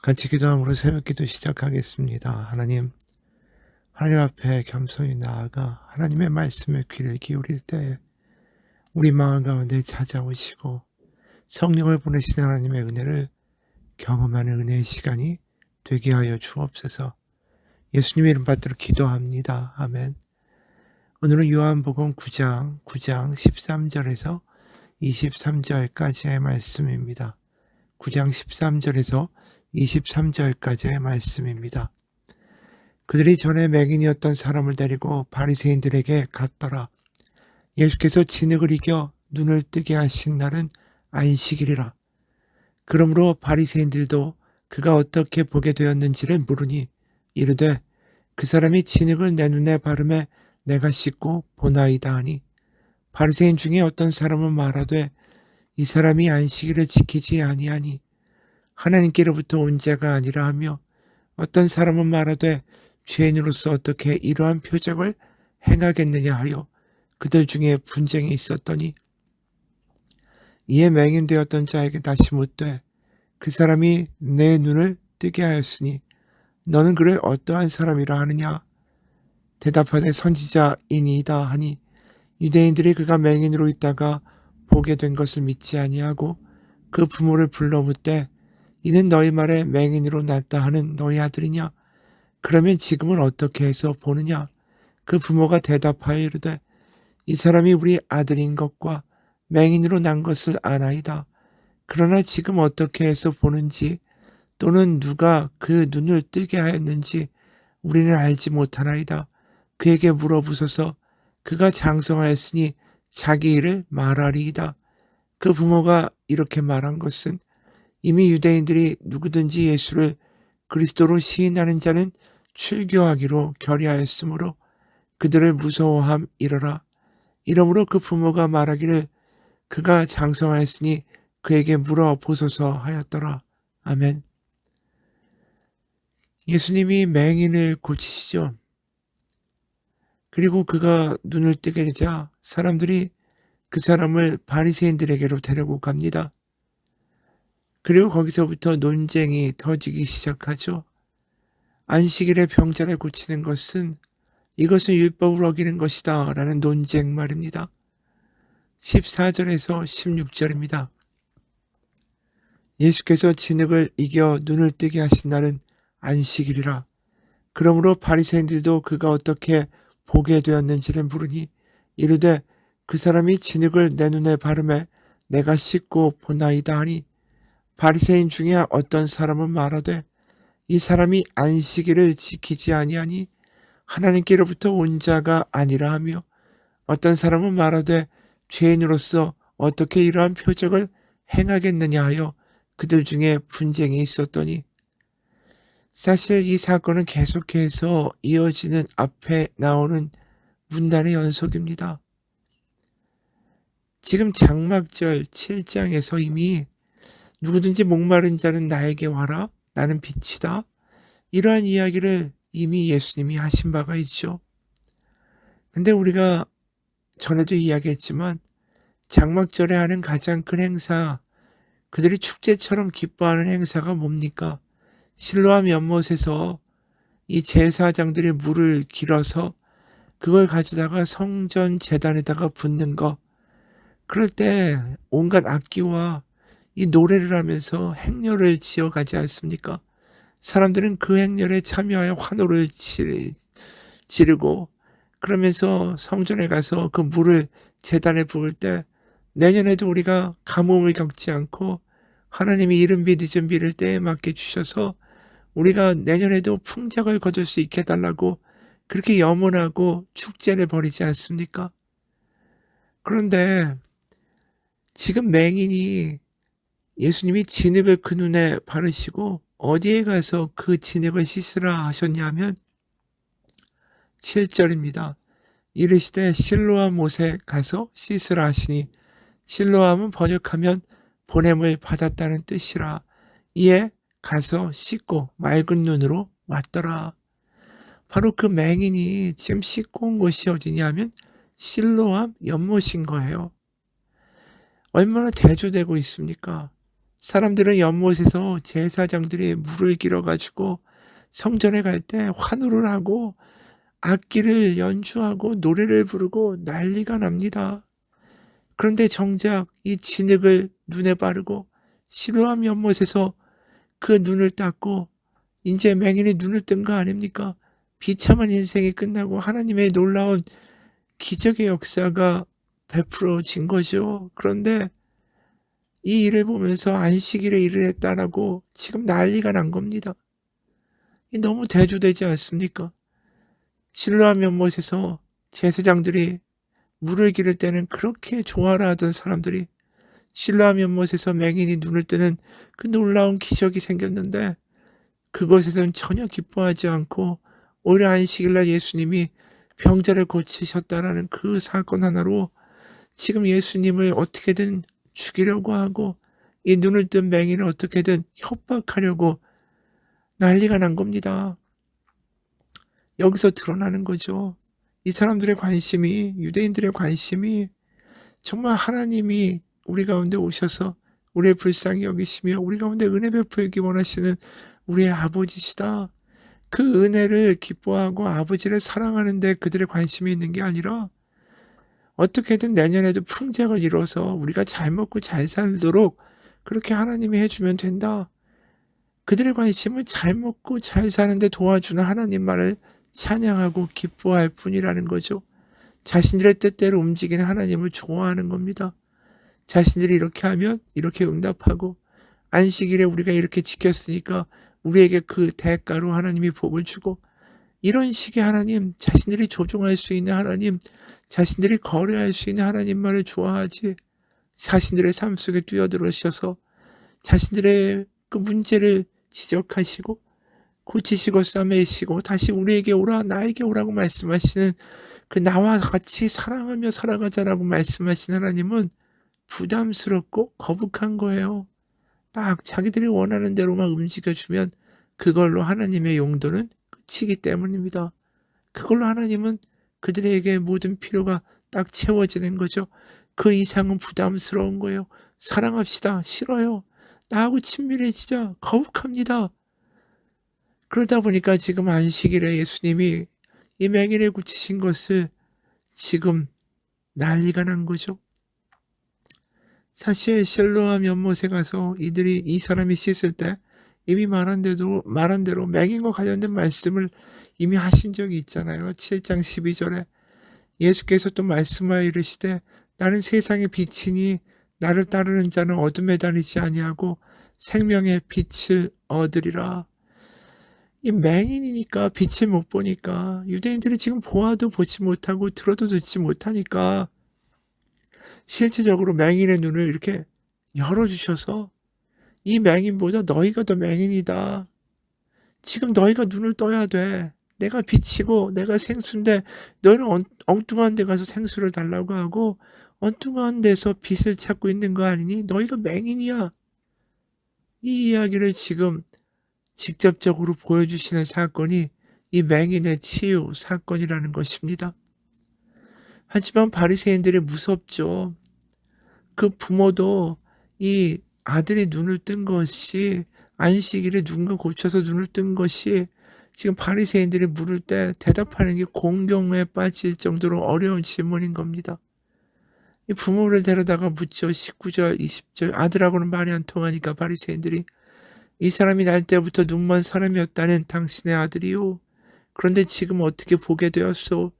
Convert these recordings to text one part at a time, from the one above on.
같이 기도함으로 새벽기도 시작하겠습니다. 하나님 앞에 겸손히 나아가 하나님의 말씀에 귀를 기울일 때에 우리 마음 가운데 찾아오시고 성령을 보내신 하나님의 은혜를 경험하는 은혜의 시간이 되게 하여 주옵소서. 예수님의 이름 받들어 기도합니다. 아멘. 오늘은 요한복음 9장 13절에서 23절까지의 말씀입니다. 9장 13절에서 23절까지의 말씀입니다. 그들이 전에 맹인이었던 사람을 데리고 바리새인들에게 갔더라. 예수께서 진흙을 이겨 눈을 뜨게 하신 날은 안식일이라. 그러므로 바리새인들도 그가 어떻게 보게 되었는지를 물으니 이르되 그 사람이 진흙을 내 눈에 바르매 내가 씻고 보나이다 하니, 바리새인 중에 어떤 사람은 말하되 이 사람이 안식일을 지키지 아니하니 하나님께로부터 온 자가 아니라 하며, 어떤 사람은 말하되 죄인으로서 어떻게 이러한 표적을 행하겠느냐 하여 그들 중에 분쟁이 있었더니, 이에 맹인되었던 자에게 다시 묻되 그 사람이 내 눈을 뜨게 하였으니 너는 그를 어떠한 사람이라 하느냐. 대답하되 선지자이니이다 하니, 유대인들이 그가 맹인으로 있다가 보게 된 것을 믿지 아니하고 그 부모를 불러 묻되 이는 너희 말에 맹인으로 났다 하는 너희 아들이냐? 그러면 지금은 어떻게 해서 보느냐? 그 부모가 대답하여 이르되 이 사람이 우리 아들인 것과 맹인으로 난 것을 아나이다. 그러나 지금 어떻게 해서 보는지 또는 누가 그 눈을 뜨게 하였는지 우리는 알지 못하나이다. 그에게 물어보소서. 그가 장성하였으니 자기 일을 말하리이다. 그 부모가 이렇게 말한 것은 이미 유대인들이 누구든지 예수를 그리스도로 시인하는 자는 출교하기로 결의하였으므로 그들을 무서워함이러라. 이러므로 그 부모가 말하기를 그가 장성하였으니 그에게 물어보소서 하였더라. 아멘. 예수님이 맹인을 고치시죠. 그리고 그가 눈을 뜨게 되자 사람들이 그 사람을 바리새인들에게로 데리고 갑니다. 그리고 거기서부터 논쟁이 터지기 시작하죠. 안식일에 병자를 고치는 것은 이것은 율법을 어기는 것이다 라는 논쟁 말입니다. 14절에서 16절입니다. 예수께서 진흙을 이겨 눈을 뜨게 하신 날은 안식일이라. 그러므로 바리새인들도 그가 어떻게 보게 되었는지를 물으니 이르되 그 사람이 진흙을 내 눈에 바르매 내가 씻고 보나이다 하니, 바리새인 중에 어떤 사람은 말하되 이 사람이 안식일을 지키지 아니하니 하나님께로부터 온 자가 아니라 하며, 어떤 사람은 말하되 죄인으로서 어떻게 이러한 표적을 행하겠느냐 하여 그들 중에 분쟁이 있었더니, 사실 이 사건은 계속해서 이어지는 앞에 나오는 문단의 연속입니다. 지금 장막절 7장에서 이미 누구든지 목마른 자는 나에게 와라, 나는 빛이다, 이러한 이야기를 이미 예수님이 하신 바가 있죠. 근데 우리가 전에도 이야기했지만 장막절에 하는 가장 큰 행사, 그들이 축제처럼 기뻐하는 행사가 뭡니까? 실로암 연못에서 이 제사장들이 물을 길어서 그걸 가져다가 성전 제단에다가 붓는 거, 그럴 때 온갖 악기와 이 노래를 하면서 행렬을 지어가지 않습니까? 사람들은 그 행렬에 참여하여 환호를 지르고, 그러면서 성전에 가서 그 물을 제단에 부을 때 내년에도 우리가 가뭄을 겪지 않고 하나님이 이른 비 늦은 비를 때에 맞게 주셔서 우리가 내년에도 풍작을 거둘 수 있게 해달라고 그렇게 염원하고 축제를 벌이지 않습니까? 그런데 지금 맹인이 예수님이 진흙을 그 눈에 바르시고 어디에 가서 그 진흙을 씻으라 하셨냐면 7절입니다. 이르시되 실로암 못에 가서 씻으라 하시니, 실로암은 번역하면 보냄을 받았다는 뜻이라. 이에 가서 씻고 맑은 눈으로 왔더라. 바로 그 맹인이 지금 씻고 온 곳이 어디냐면 실로암 연못인 거예요. 얼마나 대조되고 있습니까? 사람들은 연못에서 제사장들이 물을 길어 가지고 성전에 갈 때 환호를 하고 악기를 연주하고 노래를 부르고 난리가 납니다. 그런데 정작 이 진흙을 눈에 바르고 실로암 연못에서 그 눈을 닦고 인제 맹인이 눈을 뜬 거 아닙니까? 비참한 인생이 끝나고 하나님의 놀라운 기적의 역사가 베풀어진 거죠. 그런데 이 일을 보면서 "안식일에 일을 했다."라고 지금 난리가 난 겁니다. 이 너무 대조되지 않습니까? 실로암 연못에서 제사장들이 물을 기를 때는 그렇게 좋아라 하던 사람들이 실로암 연못에서 맹인이 눈을 뜨는 그 놀라운 기적이 생겼는데 그것에선 전혀 기뻐하지 않고 오히려 안식일날 예수님이 병자를 고치셨다라는 그 사건 하나로 지금 예수님을 어떻게든 죽이려고 하고 이 눈을 뜬 맹인을 어떻게든 협박하려고 난리가 난 겁니다. 여기서 드러나는 거죠. 이 사람들의 관심이, 유대인들의 관심이 정말 하나님이 우리 가운데 오셔서 우리의 불쌍히 여기시며 우리 가운데 은혜 베풀기 원하시는 우리의 아버지시다. 그 은혜를 기뻐하고 아버지를 사랑하는 데 그들의 관심이 있는 게 아니라 어떻게든 내년에도 풍작을 이뤄서 우리가 잘 먹고 잘 살도록 그렇게 하나님이 해 주면 된다. 그들의 관심은 잘 먹고 잘 사는 데 도와주는 하나님만을 찬양하고 기뻐할 뿐이라는 거죠. 자신들의 뜻대로 움직이는 하나님을 좋아하는 겁니다. 자신들이 이렇게 하면 이렇게 응답하고 안식일에 우리가 이렇게 지켰으니까 우리에게 그 대가로 하나님이 복을 주고 이런 식의 하나님, 자신들이 조종할 수 있는 하나님, 자신들이 거래할 수 있는 하나님만을 좋아하지 자신들의 삶 속에 뛰어들어오셔서 자신들의 그 문제를 지적하시고 고치시고 싸매시고 다시 우리에게 오라 나에게 오라고 말씀하시는 그 나와 같이 사랑하며 살아가자라고 말씀하시는 하나님은 부담스럽고 거북한 거예요. 딱 자기들이 원하는 대로만 움직여주면 그걸로 하나님의 용도는 끝이기 때문입니다. 그걸로 하나님은 그들에게 모든 필요가 딱 채워지는 거죠. 그 이상은 부담스러운 거예요. 사랑합시다. 싫어요. 나하고 친밀해지자. 거북합니다. 그러다 보니까 지금 안식일에 예수님이 이 맹인을 고치신 것을 지금 난리가 난 거죠. 사실 실로암 연못에 가서 이 사람이 씻을 때 이미 말한 대로 맹인과 관련된 말씀을 이미 하신 적이 있잖아요. 7장 12절에 예수께서 또 말씀하여 이르시되 나는 세상의 빛이니 나를 따르는 자는 어둠에 다니지 아니하고 생명의 빛을 얻으리라. 이 맹인이니까 빛을 못 보니까 유대인들이 지금 보아도 보지 못하고 들어도 듣지 못하니까 실질적으로 맹인의 눈을 이렇게 열어주셔서 이 맹인보다 너희가 더 맹인이다. 지금 너희가 눈을 떠야 돼. 내가 빛이고 내가 생수인데 너희는 엉뚱한 데 가서 생수를 달라고 하고 엉뚱한 데서 빛을 찾고 있는 거 아니니? 너희가 맹인이야. 이 이야기를 지금 직접적으로 보여주시는 사건이 이 맹인의 치유 사건이라는 것입니다. 하지만 바리새인들이 무섭죠. 그 부모도 이 아들이 눈을 뜬 것이 안식일에 누군가 고쳐서 눈을 뜬 것이 지금 바리새인들이 물을 때 대답하는 게 공경에 빠질 정도로 어려운 질문인 겁니다. 이 부모를 데려다가 묻죠. 19절 20절 아들하고는 말이 안 통하니까 바리새인들이 이 사람이 날 때부터 눈먼 사람이었다는 당신의 아들이요. 그런데 지금 어떻게 보게 되었소?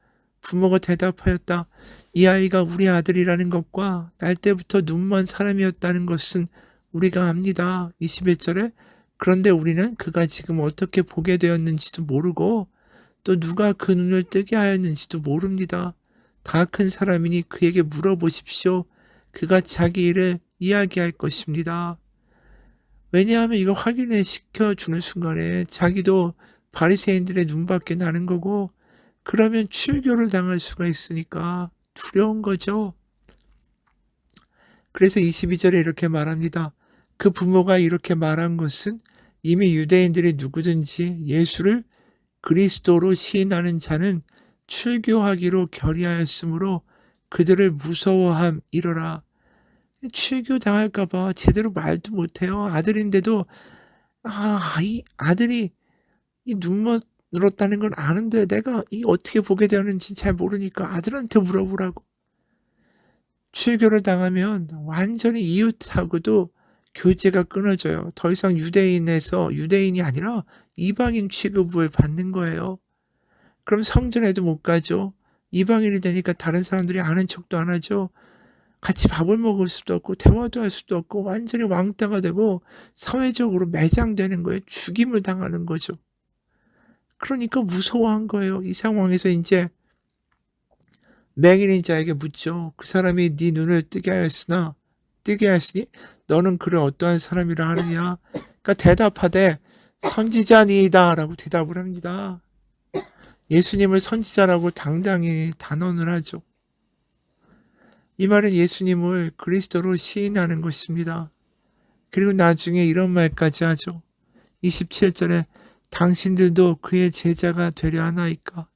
부모가 대답하였다. 이 아이가 우리 아들이라는 것과 날 때부터 눈먼 사람이었다는 것은 우리가 압니다. 21절에 그런데 우리는 그가 지금 어떻게 보게 되었는지도 모르고 또 누가 그 눈을 뜨게 하였는지도 모릅니다. 다 큰 사람이니 그에게 물어보십시오. 그가 자기 일을 이야기할 것입니다. 왜냐하면 이걸 확인을 시켜주는 순간에 자기도 바리새인들의 눈밖에 나는 거고 그러면 출교를 당할 수가 있으니까 두려운 거죠. 그래서 22절에 이렇게 말합니다. 그 부모가 이렇게 말한 것은 이미 유대인들이 누구든지 예수를 그리스도로 시인하는 자는 출교하기로 결의하였으므로 그들을 무서워함이러라. 출교 당할까 봐 제대로 말도 못해요. 아들인데도 이 아들이 이 눈먼 늘었다는 걸 아는데 내가 이 어떻게 보게 되는지 잘 모르니까 아들한테 물어보라고. 출교를 당하면 완전히 이웃하고도 교제가 끊어져요. 더 이상 유대인에서 유대인이 아니라 이방인 취급을 받는 거예요. 그럼 성전에도 못 가죠. 이방인이 되니까 다른 사람들이 아는 척도 안 하죠. 같이 밥을 먹을 수도 없고 대화도 할 수도 없고 완전히 왕따가 되고 사회적으로 매장되는 거예요. 죽임을 당하는 거죠. 그러니까 무서워한 거예요. 이 상황에서 인제 맹인인 자에게 묻죠. 그 사람이 네 눈을 뜨게 하였으니 너는 그를 어떠한 사람이라 하느냐. 그러니까 대답하되 선지자니이다라고 대답을 합니다. 예수님을 선지자라고 당당히 단언을 하죠. 이 말은 예수님을 그리스도로 시인하는 것입니다. 그리고 나중에 이런 말까지 하죠. 27절에 당신들도 그의 제자가 되려 하나이까.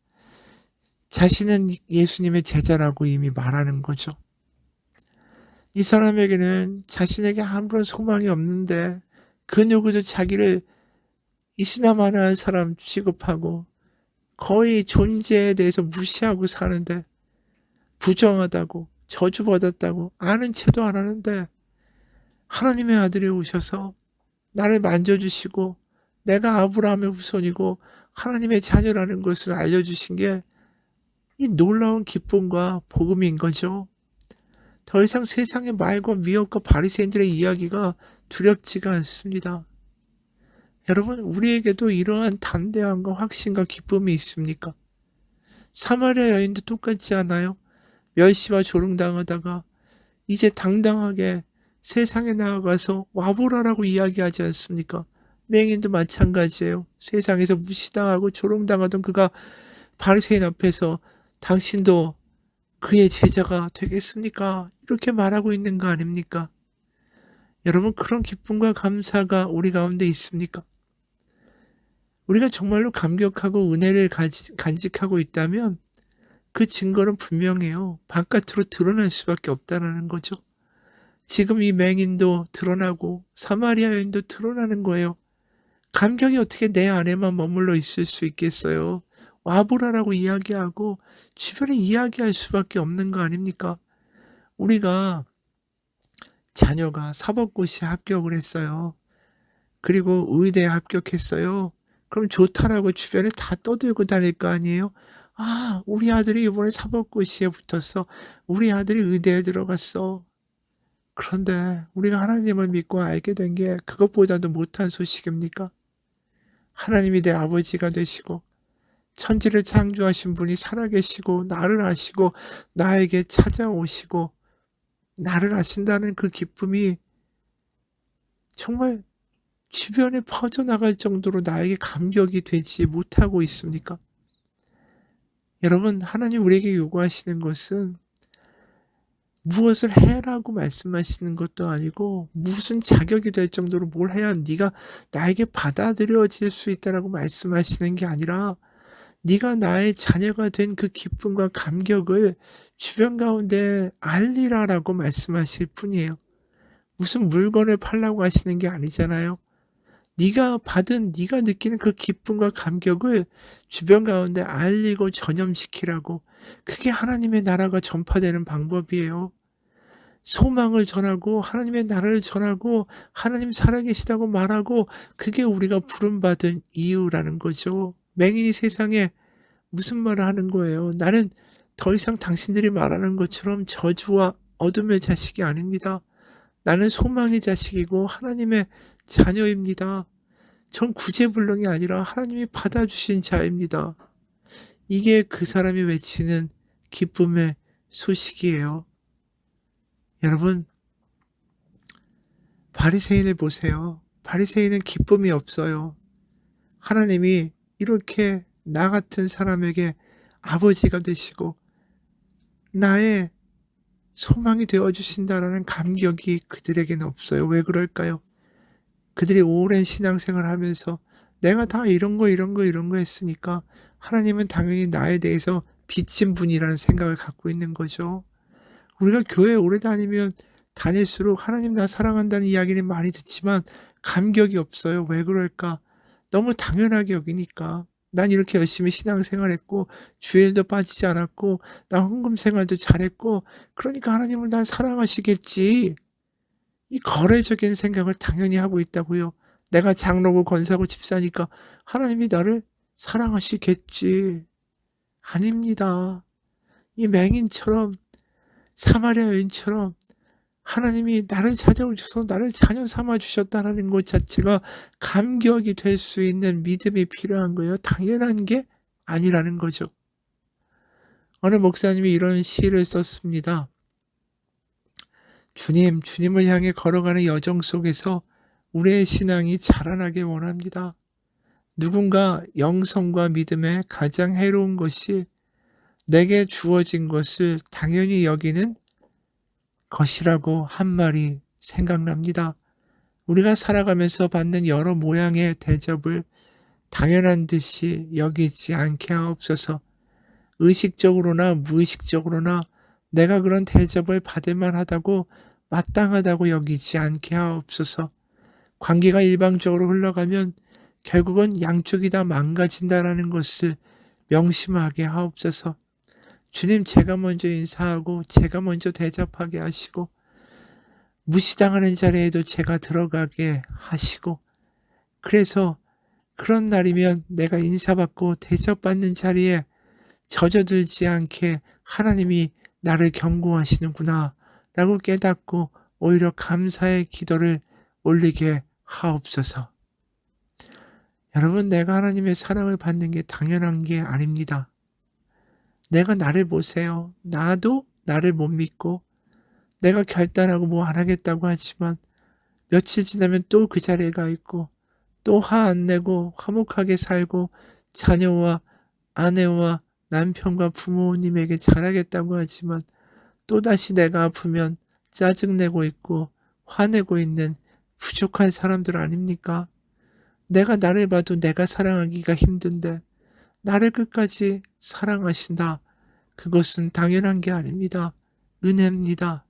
자신은 예수님의 제자라고 이미 말하는 거죠. 이 사람에게는 자신에게 아무런 소망이 없는데 그 누구도 자기를 이스나마나한 사람 취급하고 거의 존재에 대해서 무시하고 사는데 부정하다고 저주받았다고 아는 체도 안 하는데 하나님의 아들이 오셔서 나를 만져주시고 내가 아브라함의 후손이고 하나님의 자녀라는 것을 알려주신 게 이 놀라운 기쁨과 복음인 거죠. 더 이상 세상의 말과 미혹과 바리새인들의 이야기가 두렵지가 않습니다. 여러분, 우리에게도 이러한 담대함과 확신과 기쁨이 있습니까? 사마리아 여인도 똑같지 않아요? 멸시와 조롱당하다가 이제 당당하게 세상에 나아가서 와보라라고 이야기하지 않습니까? 맹인도 마찬가지예요. 세상에서 무시당하고 조롱당하던 그가 바리새인 앞에서 당신도 그의 제자가 되겠습니까? 이렇게 말하고 있는 거 아닙니까? 여러분, 그런 기쁨과 감사가 우리 가운데 있습니까? 우리가 정말로 감격하고 은혜를 간직하고 있다면 그 증거는 분명해요. 바깥으로 드러날 수밖에 없다는 거죠. 지금 이 맹인도 드러나고 사마리아 여인도 드러나는 거예요. 감격이 어떻게 내 안에만 머물러 있을 수 있겠어요? 와보라라고 이야기하고 주변에 이야기할 수밖에 없는 거 아닙니까? 우리가 자녀가 사법고시에 합격을 했어요. 그리고 의대에 합격했어요. 그럼 좋다라고 주변에 다 떠들고 다닐 거 아니에요? 우리 아들이 이번에 사법고시에 붙었어. 우리 아들이 의대에 들어갔어. 그런데 우리가 하나님을 믿고 알게 된 게 그것보다도 못한 소식입니까? 하나님이 내 아버지가 되시고 천지를 창조하신 분이 살아계시고 나를 아시고 나에게 찾아오시고 나를 아신다는 그 기쁨이 정말 주변에 퍼져나갈 정도로 나에게 감격이 되지 못하고 있습니까? 여러분, 하나님 우리에게 요구하시는 것은 무엇을 해라고 말씀하시는 것도 아니고 무슨 자격이 될 정도로 뭘 해야 네가 나에게 받아들여질 수 있다라고 말씀하시는 게 아니라 네가 나의 자녀가 된 그 기쁨과 감격을 주변 가운데 알리라라고 말씀하실 뿐이에요. 무슨 물건을 팔라고 하시는 게 아니잖아요. 네가 느끼는 그 기쁨과 감격을 주변 가운데 알리고 전염시키라고. 그게 하나님의 나라가 전파되는 방법이에요. 소망을 전하고 하나님의 나라를 전하고 하나님 살아계시다고 말하고 그게 우리가 부름받은 이유라는 거죠. 맹인이 세상에 무슨 말을 하는 거예요? 나는 더 이상 당신들이 말하는 것처럼 저주와 어둠의 자식이 아닙니다. 나는 소망의 자식이고 하나님의 자녀입니다. 전 구제불능이 아니라 하나님이 받아주신 자입니다. 이게 그 사람이 외치는 기쁨의 소식이에요. 여러분, 바리새인을 보세요. 바리새인은 기쁨이 없어요. 하나님이 이렇게 나 같은 사람에게 아버지가 되시고 나의 소망이 되어주신다라는 감격이 그들에게는 없어요. 왜 그럴까요? 그들이 오랜 신앙생활을 하면서 내가 다 이런 거 했으니까 하나님은 당연히 나에 대해서 빚진 분이라는 생각을 갖고 있는 거죠. 우리가 교회 오래 다니면 다닐수록 하나님 나 사랑한다는 이야기는 많이 듣지만 감격이 없어요. 왜 그럴까? 너무 당연하게 여기니까. 난 이렇게 열심히 신앙생활했고 주일도 빠지지 않았고 난 헌금 생활도 잘했고 그러니까 하나님은 날 사랑하시겠지. 이 거래적인 생각을 당연히 하고 있다고요. 내가 장로고 권사고 집사니까 하나님이 나를 사랑하시겠지. 아닙니다. 이 맹인처럼 사마리아 여인처럼 하나님이 나를 찾아오셔서 나를 자녀 삼아 주셨다라는 것 자체가 감격이 될 수 있는 믿음이 필요한 거예요. 당연한 게 아니라는 거죠. 어느 목사님이 이런 시를 썼습니다. 주님을 향해 걸어가는 여정 속에서 우리의 신앙이 자라나게 원합니다. 누군가 영성과 믿음에 가장 해로운 것이 내게 주어진 것을 당연히 여기는 것이라고 한 말이 생각납니다. 우리가 살아가면서 받는 여러 모양의 대접을 당연한 듯이 여기지 않게 하옵소서. 의식적으로나 무의식적으로나 내가 그런 대접을 받을 만하다고 마땅하다고 여기지 않게 하옵소서. 관계가 일방적으로 흘러가면 결국은 양쪽이 다 망가진다라는 것을 명심하게 하옵소서. 주님, 제가 먼저 인사하고 제가 먼저 대접하게 하시고 무시당하는 자리에도 제가 들어가게 하시고, 그래서 그런 날이면 내가 인사받고 대접받는 자리에 젖어들지 않게 하나님이 나를 경고하시는구나 라고 깨닫고 오히려 감사의 기도를 올리게 하옵소서. 여러분, 내가 하나님의 사랑을 받는 게 당연한 게 아닙니다. 내가 나를 보세요. 나도 나를 못 믿고 내가 결단하고 뭐 안 하겠다고 하지만 며칠 지나면 또 그 자리에 가 있고 또 화 안 내고 화목하게 살고 자녀와 아내와 남편과 부모님에게 잘하겠다고 하지만 또다시 내가 아프면 짜증내고 있고 화내고 있는 부족한 사람들 아닙니까? 내가 나를 봐도 내가 사랑하기가 힘든데 나를 끝까지 사랑하신다. 그것은 당연한 게 아닙니다. 은혜입니다.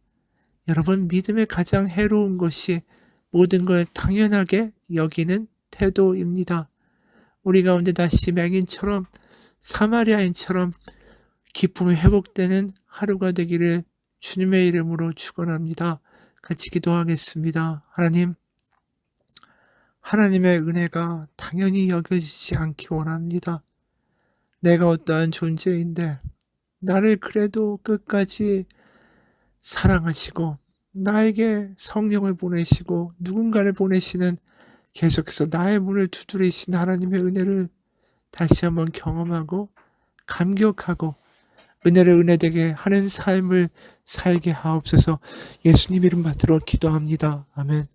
여러분, 믿음의 가장 해로운 것이 모든 걸 당연하게 여기는 태도입니다. 우리 가운데 다시 맹인처럼 사마리아인처럼 기쁨이 회복되는 하루가 되기를 주님의 이름으로 축원합니다. 같이 기도하겠습니다. 하나님, 하나님의 은혜가 당연히 여겨지지 않기 원합니다. 내가 어떠한 존재인데 나를 그래도 끝까지 사랑하시고 나에게 성령을 보내시고 누군가를 보내시는 계속해서 나의 문을 두드리신 하나님의 은혜를 다시 한번 경험하고 감격하고 은혜를 은혜되게 하는 삶을 살게 하옵소서. 예수님 이름 받들어 기도합니다. 아멘.